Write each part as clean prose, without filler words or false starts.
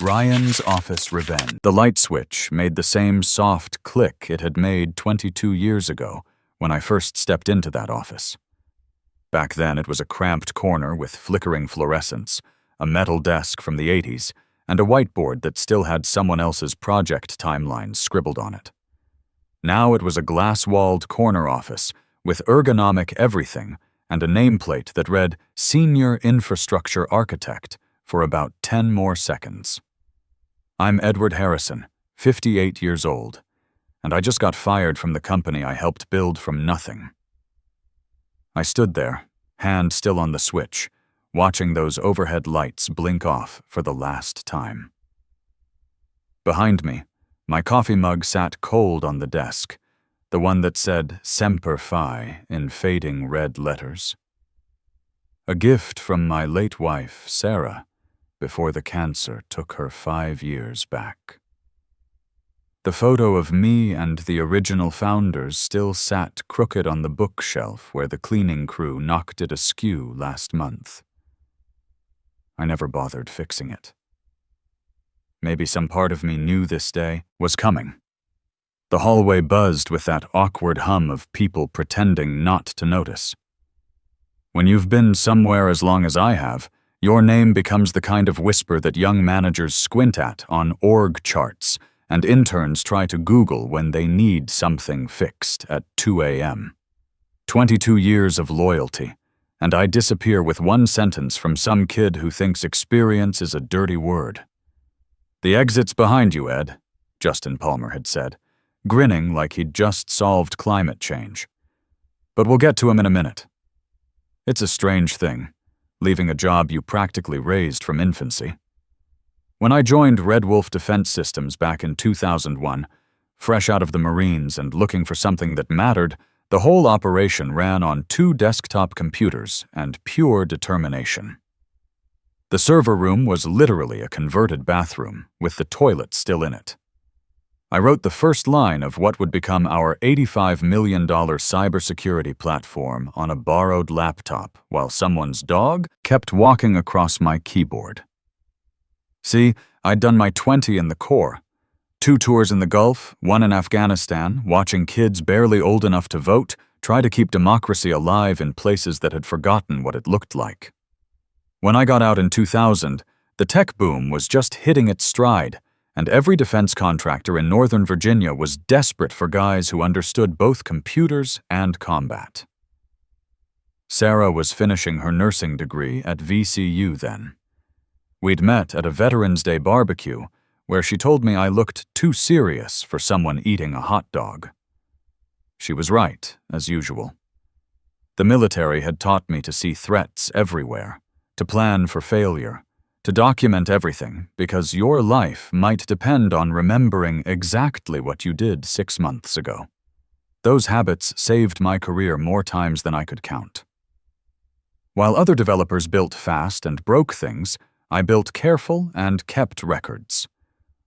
Ryan's office revenge. The light switch made the same soft click it had made 22 years ago when I first stepped into that office. Back then it was a cramped corner with flickering fluorescents, a metal desk from the 80s, and a whiteboard that still had someone else's project timelines scribbled on it. Now it was a glass-walled corner office with ergonomic everything and a nameplate that read Senior Infrastructure Architect for about 10 more seconds. I'm Edward Harrison, 58 years old, and I just got fired from the company I helped build from nothing. I stood there, hand still on the switch, watching those overhead lights blink off for the last time. Behind me, my coffee mug sat cold on the desk, the one that said Semper Fi in fading red letters. A gift from my late wife, Sarah, before the cancer took her 5 years back. The photo of me and the original founders still sat crooked on the bookshelf where the cleaning crew knocked it askew last month. I never bothered fixing it. Maybe some part of me knew this day was coming. The hallway buzzed with that awkward hum of people pretending not to notice. When you've been somewhere as long as I have, your name becomes the kind of whisper that young managers squint at on org charts and interns try to Google when they need something fixed at 2 a.m. 22 years of loyalty, and I disappear with one sentence from some kid who thinks experience is a dirty word. "The exit's behind you, Ed," Justin Palmer had said, grinning like he'd just solved climate change. "But we'll get to him in a minute." It's a strange thing, leaving a job you practically raised from infancy. When I joined Red Wolf Defense Systems back in 2001, fresh out of the Marines and looking for something that mattered, the whole operation ran on 2 desktop computers and pure determination. The server room was literally a converted bathroom, with the toilet still in it. I wrote the first line of what would become our $85 million cybersecurity platform on a borrowed laptop while someone's dog kept walking across my keyboard. See, I'd done my 20 in the Corps. 2 tours in the Gulf, 1 in Afghanistan, watching kids barely old enough to vote try to keep democracy alive in places that had forgotten what it looked like. When I got out in 2000, the tech boom was just hitting its stride, and every defense contractor in Northern Virginia was desperate for guys who understood both computers and combat. Sarah was finishing her nursing degree at VCU then. We'd met at a Veterans Day barbecue where she told me I looked too serious for someone eating a hot dog. She was right, as usual. The military had taught me to see threats everywhere, to plan for failure, to document everything, because your life might depend on remembering exactly what you did 6 months ago. Those habits saved my career more times than I could count. While other developers built fast and broke things, I built careful and kept records.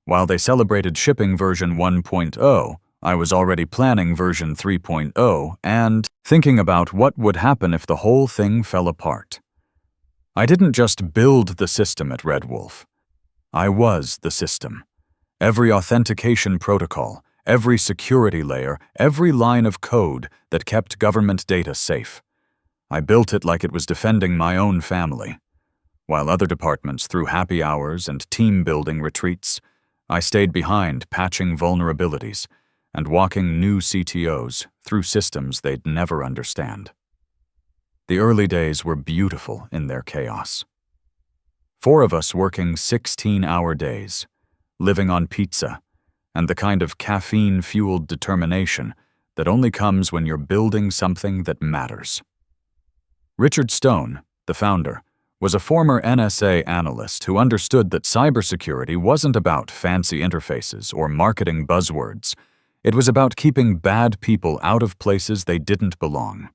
While they celebrated shipping version 1.0, I was already planning version 3.0 and thinking about what would happen if the whole thing fell apart. I didn't just build the system at Red Wolf. I was the system. Every authentication protocol, every security layer, every line of code that kept government data safe. I built it like it was defending my own family. While other departments threw happy hours and team-building retreats, I stayed behind patching vulnerabilities and walking new CTOs through systems they'd never understand. The early days were beautiful in their chaos. 4 of us working 16-hour days, living on pizza, and the kind of caffeine-fueled determination that only comes when you're building something that matters. Richard Stone, the founder, was a former NSA analyst who understood that cybersecurity wasn't about fancy interfaces or marketing buzzwords. It was about keeping bad people out of places they didn't belong.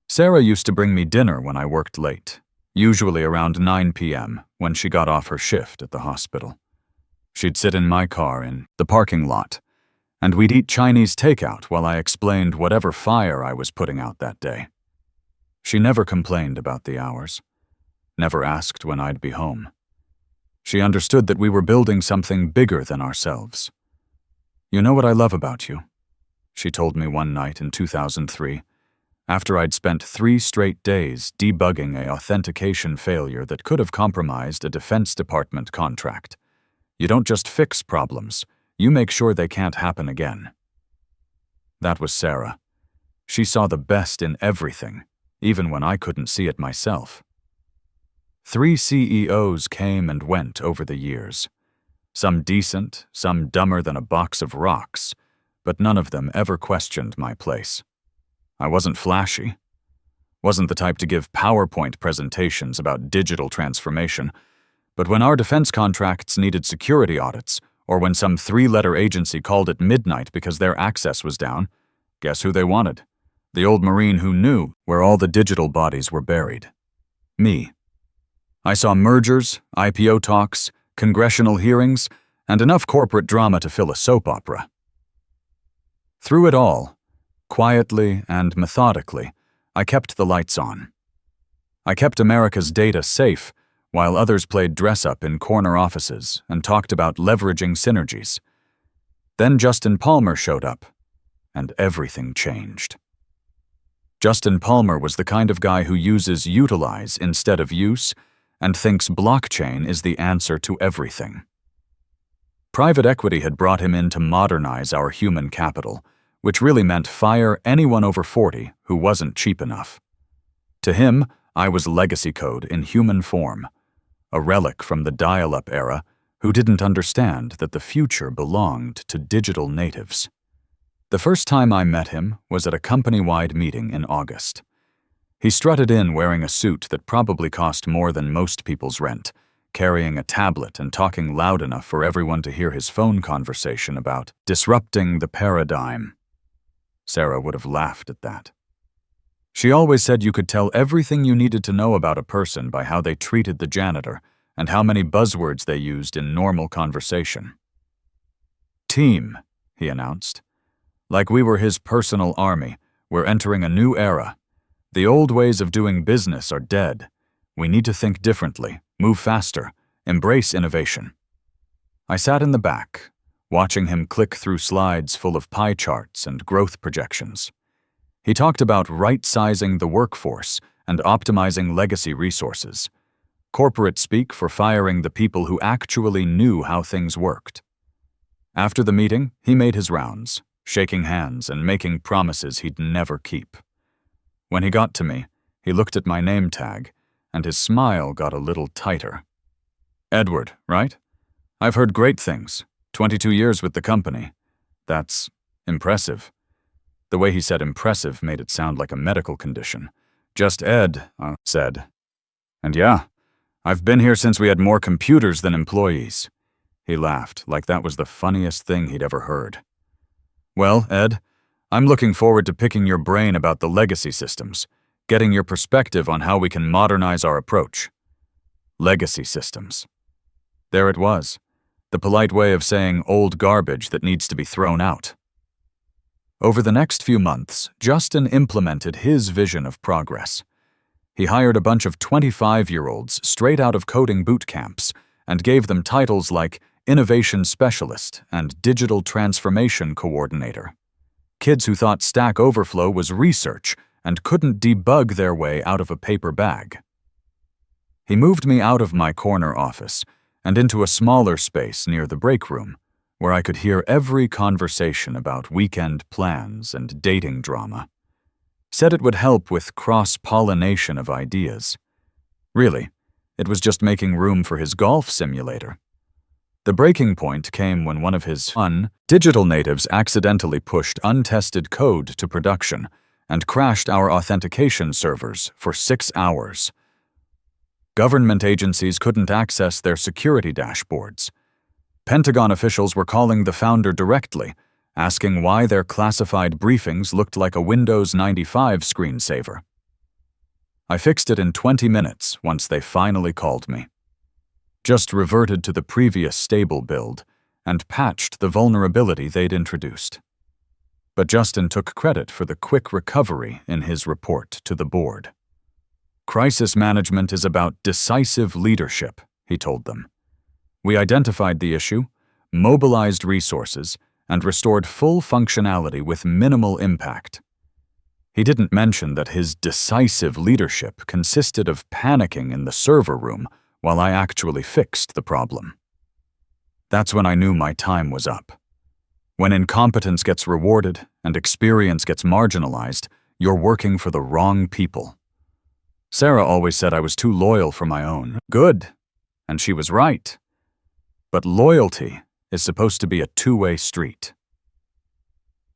Sarah used to bring me dinner when I worked late, usually around 9 p.m. when she got off her shift at the hospital. She'd sit in my car in the parking lot, and we'd eat Chinese takeout while I explained whatever fire I was putting out that day. She never complained about the hours, never asked when I'd be home. She understood that we were building something bigger than ourselves. "You know what I love about you?" she told me one night in 2003, after I'd spent 3 straight days debugging an authentication failure that could have compromised a Defense Department contract. "You don't just fix problems, you make sure they can't happen again." That was Sarah. She saw the best in everything, even when I couldn't see it myself. 3 CEOs came and went over the years. Some decent, some dumber than a box of rocks, but none of them ever questioned my place. I wasn't flashy. Wasn't the type to give PowerPoint presentations about digital transformation, but when our defense contracts needed security audits, or when some 3-letter agency called at midnight because their access was down, guess who they wanted? The old Marine who knew where all the digital bodies were buried. Me. I saw mergers, IPO talks, congressional hearings, and enough corporate drama to fill a soap opera. Through it all, quietly and methodically, I kept the lights on. I kept America's data safe while others played dress-up in corner offices and talked about leveraging synergies. Then Justin Palmer showed up, and everything changed. Justin Palmer was the kind of guy who uses utilize instead of use and thinks blockchain is the answer to everything. Private equity had brought him in to modernize our human capital, which really meant fire anyone over 40 who wasn't cheap enough. To him, I was legacy code in human form, a relic from the dial-up era who didn't understand that the future belonged to digital natives. The first time I met him was at a company-wide meeting in August. He strutted in wearing a suit that probably cost more than most people's rent, carrying a tablet and talking loud enough for everyone to hear his phone conversation about disrupting the paradigm. Sarah would have laughed at that. She always said you could tell everything you needed to know about a person by how they treated the janitor and how many buzzwords they used in normal conversation. "Team," he announced. Like we were his personal army, we're entering a new era. The old ways of doing business are dead. We need to think differently, move faster, embrace innovation. I sat in the back, watching him click through slides full of pie charts and growth projections. He talked about right-sizing the workforce and optimizing legacy resources. Corporate speak for firing the people who actually knew how things worked. After the meeting, he made his rounds, shaking hands and making promises he'd never keep. When he got to me, he looked at my name tag, and his smile got a little tighter. "Edward, right? I've heard great things. 22 years with the company. That's impressive." The way he said impressive made it sound like a medical condition. "Just Ed," I said. "And yeah, I've been here since we had more computers than employees." He laughed like that was the funniest thing he'd ever heard. "Well, Ed, I'm looking forward to picking your brain about the legacy systems, getting your perspective on how we can modernize our approach." Legacy systems. There it was, the polite way of saying old garbage that needs to be thrown out. Over the next few months, Justin implemented his vision of progress. He hired a bunch of 25-year-olds straight out of coding boot camps and gave them titles like Innovation Specialist and Digital Transformation Coordinator. Kids who thought Stack Overflow was research and couldn't debug their way out of a paper bag. He moved me out of my corner office and into a smaller space near the break room, where I could hear every conversation about weekend plans and dating drama. Said it would help with cross-pollination of ideas. Really, it was just making room for his golf simulator. The breaking point came when one of his digital natives accidentally pushed untested code to production and crashed our authentication servers for 6 hours. Government agencies couldn't access their security dashboards. Pentagon officials were calling the founder directly, asking why their classified briefings looked like a Windows 95 screensaver. I fixed it in 20 minutes once they finally called me. Just reverted to the previous stable build and patched the vulnerability they'd introduced. But Justin took credit for the quick recovery in his report to the board. "Crisis management is about decisive leadership," he told them. We identified the issue, mobilized resources, and restored full functionality with minimal impact. He didn't mention that his decisive leadership consisted of panicking in the server room while I actually fixed the problem. That's when I knew my time was up. When incompetence gets rewarded and experience gets marginalized, you're working for the wrong people. Sarah always said I was too loyal for my own good, and she was right. But loyalty is supposed to be a two-way street.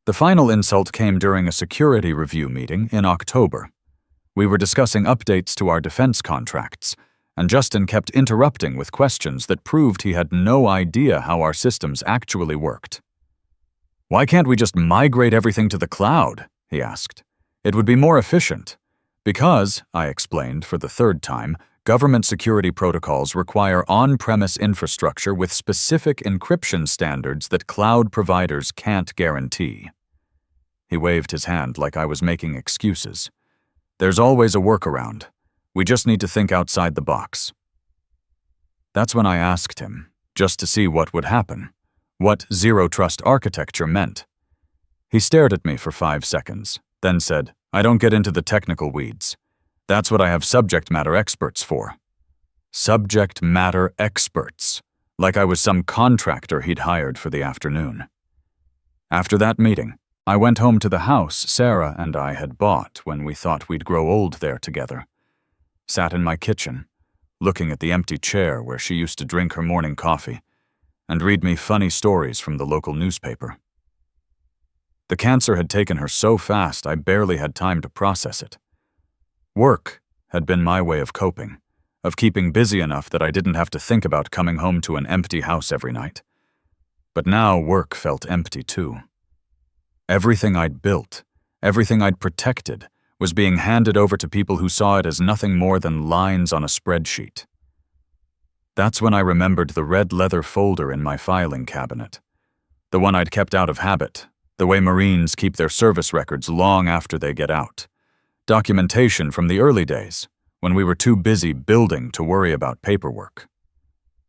The final insult came during a security review meeting in October. We were discussing updates to our defense contracts, and Justin kept interrupting with questions that proved he had no idea how our systems actually worked. "Why can't we just migrate everything to the cloud?" he asked. "It would be more efficient." Because, I explained for the third time, government security protocols require on-premise infrastructure with specific encryption standards that cloud providers can't guarantee. He waved his hand like I was making excuses. "There's always a workaround. We just need to think outside the box." That's when I asked him, just to see what would happen, what zero-trust architecture meant. He stared at me for 5 seconds, then said, "I don't get into the technical weeds. That's what I have subject matter experts for." Subject matter experts, like I was some contractor he'd hired for the afternoon. After that meeting, I went home to the house Sarah and I had bought when we thought we'd grow old there together. Sat in my kitchen, looking at the empty chair where she used to drink her morning coffee and read me funny stories from the local newspaper. The cancer had taken her so fast I barely had time to process it. Work had been my way of coping, of keeping busy enough that I didn't have to think about coming home to an empty house every night. But now work felt empty too. Everything I'd built, everything I'd protected, was being handed over to people who saw it as nothing more than lines on a spreadsheet. That's when I remembered the red leather folder in my filing cabinet, the one I'd kept out of habit, the way Marines keep their service records long after they get out. Documentation from the early days, when we were too busy building to worry about paperwork.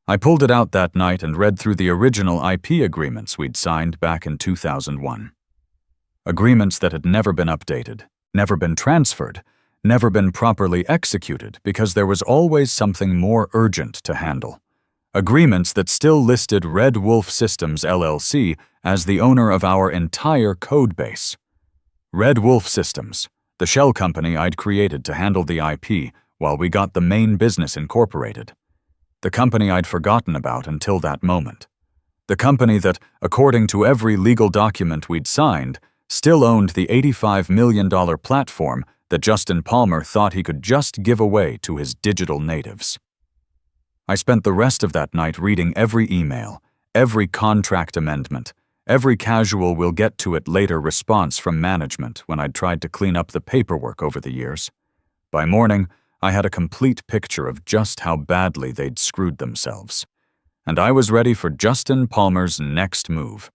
I pulled it out that night and read through the original IP agreements we'd signed back in 2001. Agreements that had never been updated, never been transferred, never been properly executed because there was always something more urgent to handle. Agreements that still listed Red Wolf Systems LLC as the owner of our entire code base. Red Wolf Systems, the shell company I'd created to handle the IP while we got the main business incorporated. The company I'd forgotten about until that moment. The company that, according to every legal document we'd signed, still owned the $85 million platform that Justin Palmer thought he could just give away to his digital natives. I spent the rest of that night reading every email, every contract amendment, every casual "we'll get to it later" response from management when I'd tried to clean up the paperwork over the years. By morning, I had a complete picture of just how badly they'd screwed themselves. And I was ready for Justin Palmer's next move.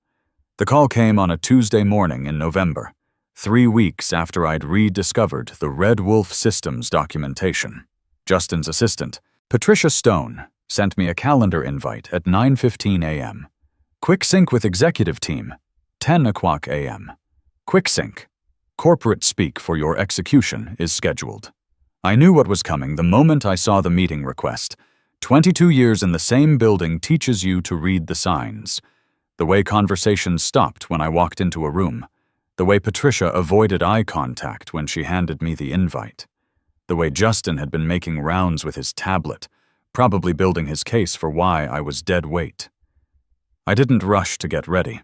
The call came on a Tuesday morning in November, 3 weeks after I'd rediscovered the Red Wolf Systems documentation. Justin's assistant, Patricia Stone, sent me a calendar invite at 9:15 a.m. Quick sync with executive team, 10 o'clock a.m. Quick sync. Corporate speak for your execution is scheduled. I knew what was coming the moment I saw the meeting request. 22 years in the same building teaches you to read the signs. The way conversations stopped when I walked into a room. The way Patricia avoided eye contact when she handed me the invite. The way Justin had been making rounds with his tablet, probably building his case for why I was dead weight. I didn't rush to get ready.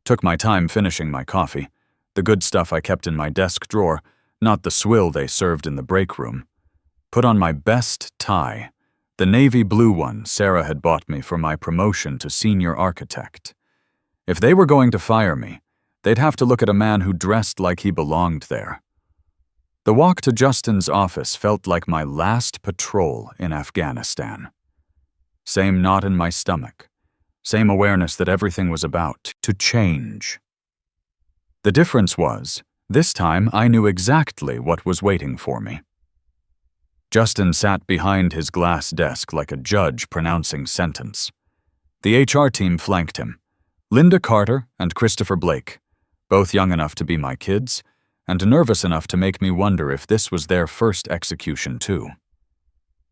Took my time finishing my coffee, the good stuff I kept in my desk drawer, not the swill they served in the break room. Put on my best tie, the navy blue one Sarah had bought me for my promotion to senior architect. If they were going to fire me, they'd have to look at a man who dressed like he belonged there. The walk to Justin's office felt like my last patrol in Afghanistan. Same knot in my stomach. Same awareness that everything was about to change. The difference was, this time I knew exactly what was waiting for me. Justin sat behind his glass desk like a judge pronouncing sentence. The HR team flanked him. Linda Carter and Christopher Blake, both young enough to be my kids, and nervous enough to make me wonder if this was their first execution too.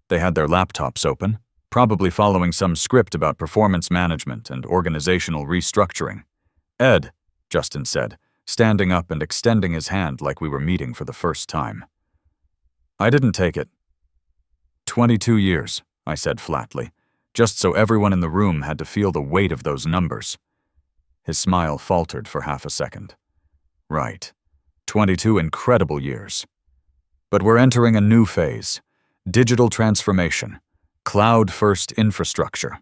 They had their laptops open, probably following some script about performance management and organizational restructuring. "Ed," Justin said, standing up and extending his hand like we were meeting for the first time. I didn't take it. 22 years, I said flatly, just so everyone in the room had to feel the weight of those numbers. His smile faltered for half a second. Right. 22 incredible years. But we're entering a new phase. Digital transformation. Cloud-first infrastructure.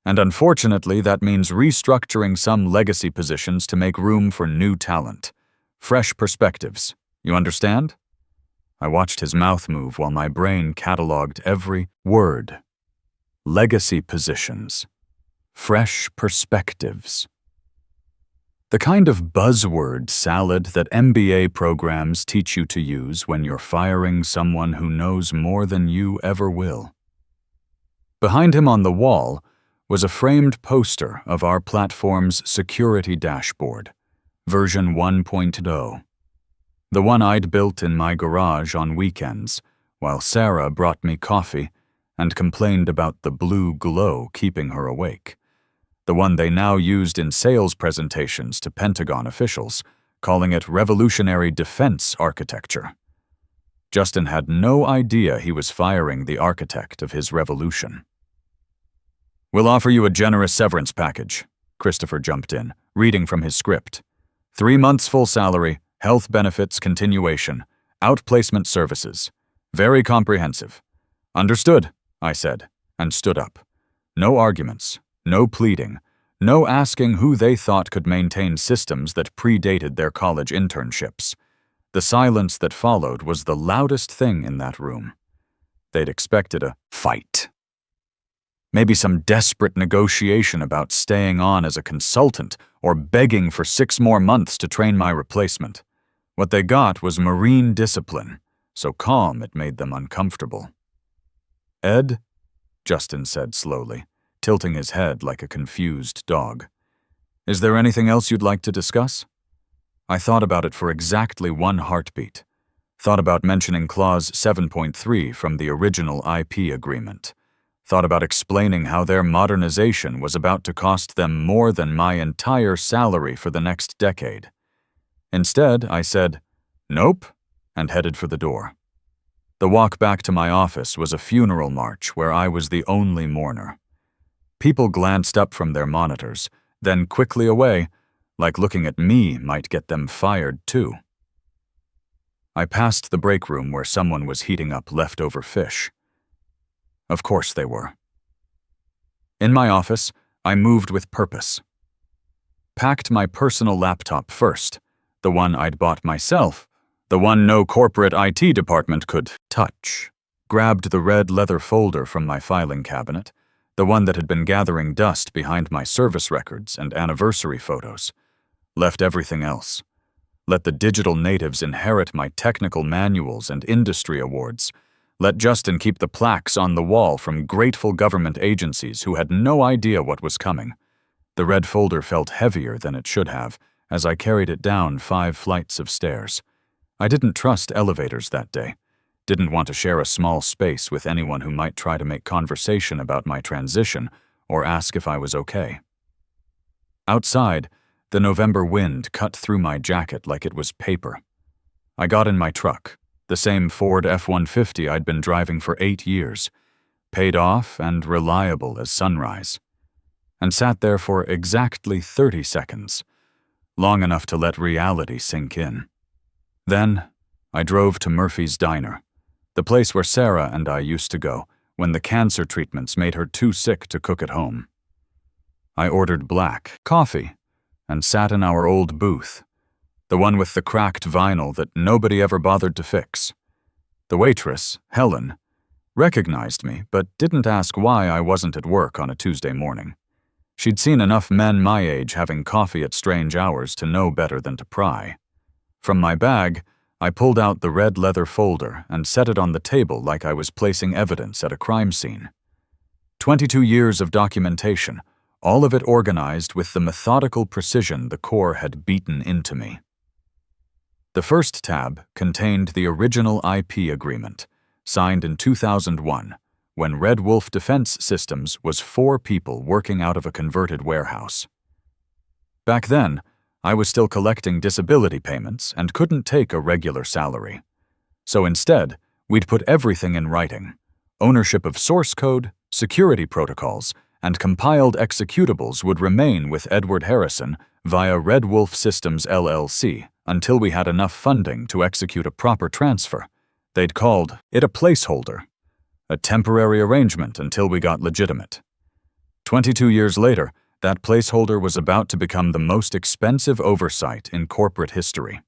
And unfortunately, that means restructuring some legacy positions to make room for new talent. Fresh perspectives. You understand? I watched his mouth move while my brain cataloged every word. Legacy positions. Fresh perspectives. The kind of buzzword salad that MBA programs teach you to use when you're firing someone who knows more than you ever will. Behind him on the wall was a framed poster of our platform's security dashboard, version 1.0. The one I'd built in my garage on weekends, while Sarah brought me coffee and complained about the blue glow keeping her awake. The one they now used in sales presentations to Pentagon officials, calling it revolutionary defense architecture. Justin had no idea he was firing the architect of his revolution. "We'll offer you a generous severance package," Christopher jumped in, reading from his script. 3 months full salary, health benefits continuation, outplacement services. Very comprehensive. "Understood," I said, and stood up. No arguments. No pleading, no asking who they thought could maintain systems that predated their college internships. The silence that followed was the loudest thing in that room. They'd expected a fight. Maybe some desperate negotiation about staying on as a consultant or begging for 6 more months to train my replacement. What they got was marine discipline, so calm it made them uncomfortable. "Ed," Justin said slowly, tilting his head like a confused dog. "Is there anything else you'd like to discuss?" I thought about it for exactly 1 heartbeat. Thought about mentioning Clause 7.3 from the original IP agreement. Thought about explaining how their modernization was about to cost them more than my entire salary for the next decade. Instead, I said, "Nope," and headed for the door. The walk back to my office was a funeral march where I was the only mourner. People glanced up from their monitors, then quickly away, like looking at me might get them fired too. I passed the break room where someone was heating up leftover fish. Of course they were. In my office, I moved with purpose. Packed my personal laptop first, the one I'd bought myself, the one no corporate IT department could touch. Grabbed the red leather folder from my filing cabinet, the one that had been gathering dust behind my service records and anniversary photos. Left everything else. Let the digital natives inherit my technical manuals and industry awards. Let Justin keep the plaques on the wall from grateful government agencies who had no idea what was coming. The red folder felt heavier than it should have as I carried it down 5 flights of stairs. I didn't trust elevators that day. Didn't want to share a small space with anyone who might try to make conversation about my transition or ask if I was okay. Outside, the November wind cut through my jacket like it was paper. I got in my truck, the same Ford F-150 I'd been driving for 8 years, paid off and reliable as sunrise, and sat there for exactly 30 seconds, long enough to let reality sink in. Then, I drove to Murphy's Diner, the place where Sarah and I used to go when the cancer treatments made her too sick to cook at home. I ordered black coffee and sat in our old booth, the one with the cracked vinyl that nobody ever bothered to fix. The waitress, Helen, recognized me but didn't ask why I wasn't at work on a Tuesday morning. She'd seen enough men my age having coffee at strange hours to know better than to pry. From my bag, I pulled out the red leather folder and set it on the table like I was placing evidence at a crime scene. 22 years of documentation, all of it organized with the methodical precision the Corps had beaten into me. The first tab contained the original IP agreement, signed in 2001, when Red Wolf Defense Systems was 4 people working out of a converted warehouse. Back then, I was still collecting disability payments and couldn't take a regular salary. So instead, we'd put everything in writing: ownership of source code, security protocols, and compiled executables would remain with Edward Harrison via Red Wolf Systems LLC until we had enough funding to execute a proper transfer. They'd called it a placeholder, a temporary arrangement until we got legitimate. 22 years later, that placeholder was about to become the most expensive oversight in corporate history.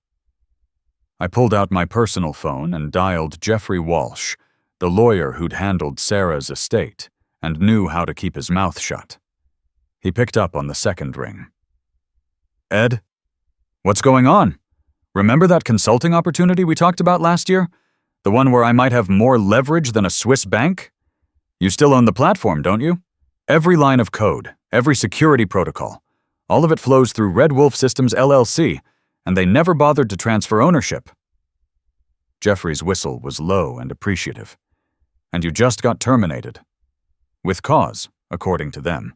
I pulled out my personal phone and dialed Jeffrey Walsh, the lawyer who'd handled Sarah's estate and knew how to keep his mouth shut. He picked up on the second ring. "Ed? What's going on? Remember that consulting opportunity we talked about last year? The one where I might have more leverage than a Swiss bank? You still own the platform, don't you? Every line of code, every security protocol, all of it flows through Red Wolf Systems LLC, and they never bothered to transfer ownership." Jeffrey's whistle was low and appreciative. "And you just got terminated. With cause, according to them.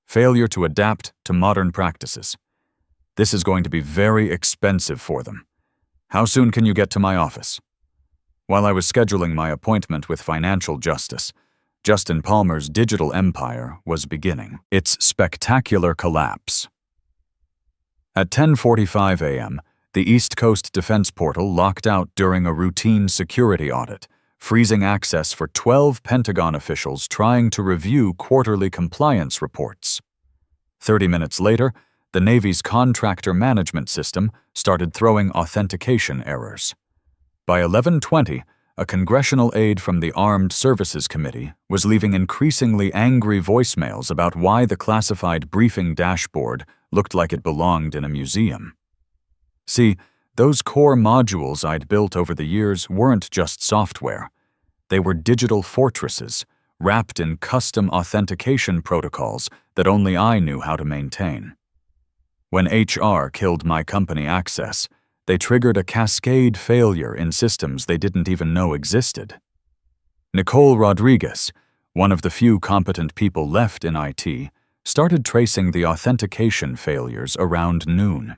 Failure to adapt to modern practices. This is going to be very expensive for them. How soon can you get to my office?" While I was scheduling my appointment with Financial Justice, Justin Palmer's digital empire was beginning its spectacular collapse. At 10:45 a.m., the East Coast Defense Portal locked out during a routine security audit, freezing access for 12 Pentagon officials trying to review quarterly compliance reports. 30 minutes later, the Navy's contractor management system started throwing authentication errors. By 11:20, a congressional aide from the Armed Services Committee was leaving increasingly angry voicemails about why the classified briefing dashboard looked like it belonged in a museum. See, those core modules I'd built over the years weren't just software. They were digital fortresses, wrapped in custom authentication protocols that only I knew how to maintain. When HR killed my company access, they triggered a cascade failure in systems they didn't even know existed. Nicole Rodriguez, one of the few competent people left in IT, started tracing the authentication failures around noon.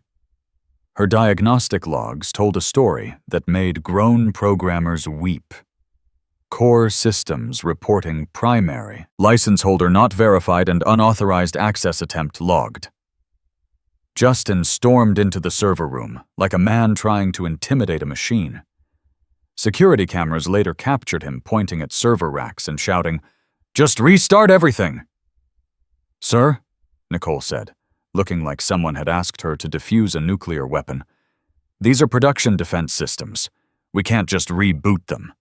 Her diagnostic logs told a story that made grown programmers weep. Core systems reporting primary, license holder not verified and unauthorized access attempt logged. Justin stormed into the server room like a man trying to intimidate a machine. Security cameras later captured him pointing at server racks and shouting, "Just restart everything!" "Sir," Nicole said, looking like someone had asked her to defuse a nuclear weapon, "these are production defense systems. We can't just reboot them.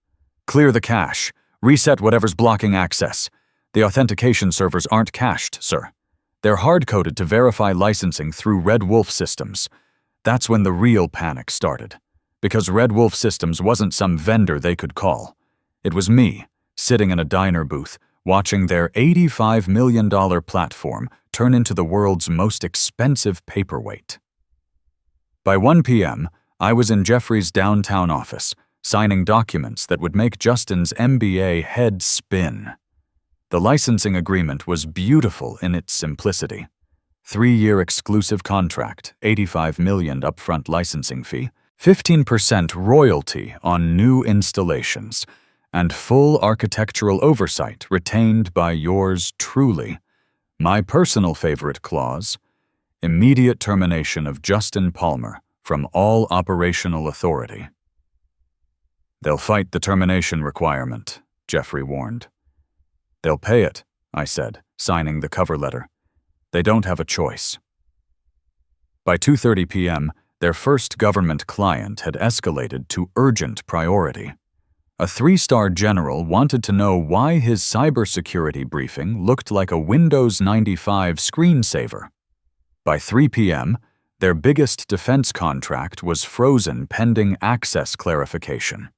Clear the cache. Reset whatever's blocking access. The authentication servers aren't cached, sir. They're hard-coded to verify licensing through Red Wolf Systems." That's when the real panic started, because Red Wolf Systems wasn't some vendor they could call. It was me, sitting in a diner booth, watching their $85 million platform turn into the world's most expensive paperweight. By 1 p.m., I was in Jeffrey's downtown office, signing documents that would make Justin's MBA head spin. The licensing agreement was beautiful in its simplicity. 3-year exclusive contract, $85 million upfront licensing fee, 15% royalty on new installations, and full architectural oversight retained by yours truly. My personal favorite clause, immediate termination of Justin Palmer from all operational authority. "They'll fight the termination requirement," Jeffrey warned. "They'll pay it," I said, signing the cover letter. "They don't have a choice." By 2:30 p.m., their first government client had escalated to urgent priority. A 3-star general wanted to know why his cybersecurity briefing looked like a Windows 95 screensaver. By 3 p.m., their biggest defense contract was frozen pending access clarification.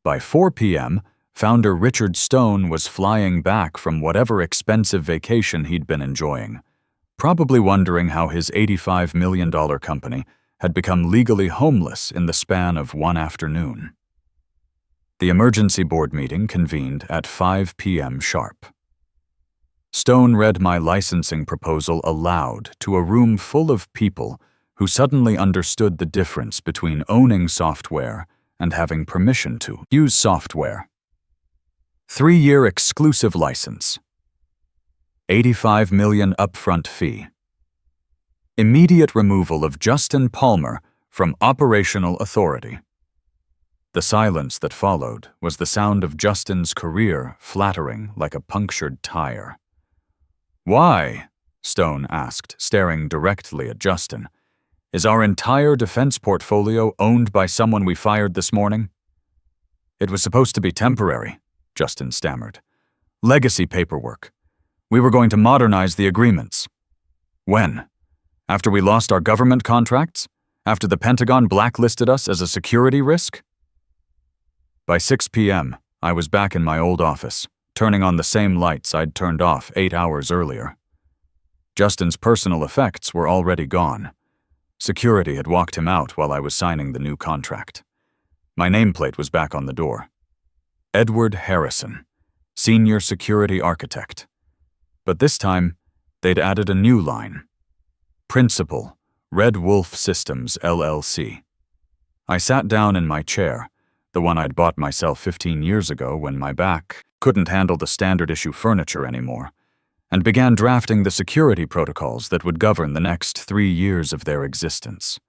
By 4 p.m., founder Richard Stone was flying back from whatever expensive vacation he'd been enjoying, probably wondering how his $85 million company had become legally homeless in the span of one afternoon. The emergency board meeting convened at 5 p.m. sharp. Stone read my licensing proposal aloud to a room full of people who suddenly understood the difference between owning software and having permission to use software. 3-year exclusive license. $85 million upfront fee. Immediate removal of Justin Palmer from operational authority. The silence that followed was the sound of Justin's career flattering like a punctured tire. "Why?" Stone asked, staring directly at Justin. "Is our entire defense portfolio owned by someone we fired this morning?" "It was supposed to be temporary," Justin stammered. "Legacy paperwork. We were going to modernize the agreements." "When? After we lost our government contracts? After the Pentagon blacklisted us as a security risk?" By 6 p.m., I was back in my old office, turning on the same lights I'd turned off 8 hours earlier. Justin's personal effects were already gone. Security had walked him out while I was signing the new contract. My nameplate was back on the door. Edward Harrison, Senior Security Architect. But this time, they'd added a new line. Principal, Red Wolf Systems, LLC. I sat down in my chair, the one I'd bought myself 15 years ago when my back couldn't handle the standard-issue furniture anymore, and began drafting the security protocols that would govern the next 3 years of their existence.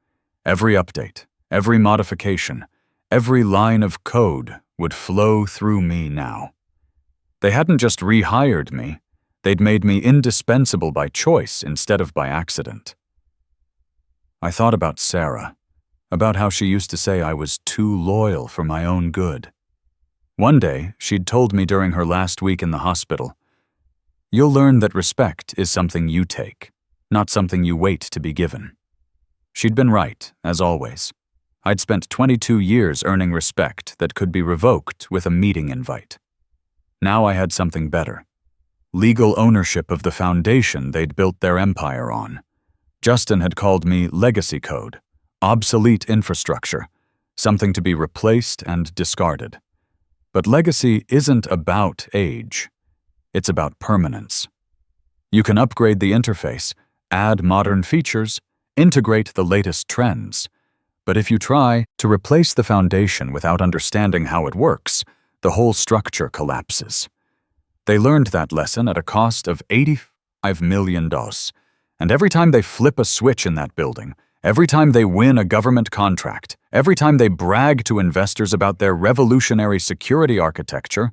Every update, every modification, every line of code would flow through me now. They hadn't just rehired me, they'd made me indispensable by choice instead of by accident. I thought about Sarah, about how she used to say I was too loyal for my own good. One day, she'd told me during her last week in the hospital, "You'll learn that respect is something you take, not something you wait to be given." She'd been right, as always. I'd spent 22 years earning respect that could be revoked with a meeting invite. Now I had something better. Legal ownership of the foundation they'd built their empire on. Justin had called me legacy code, obsolete infrastructure, something to be replaced and discarded. But legacy isn't about age. It's about permanence. You can upgrade the interface, add modern features, integrate the latest trends. But if you try to replace the foundation without understanding how it works, the whole structure collapses. They learned that lesson at a cost of $85 million. And every time they flip a switch in that building, every time they win a government contract, every time they brag to investors about their revolutionary security architecture,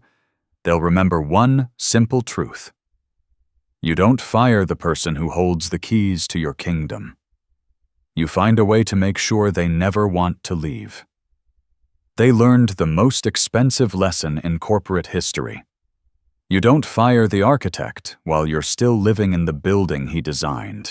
they'll remember one simple truth. You don't fire the person who holds the keys to your kingdom. You find a way to make sure they never want to leave. They learned the most expensive lesson in corporate history. You don't fire the architect while you're still living in the building he designed.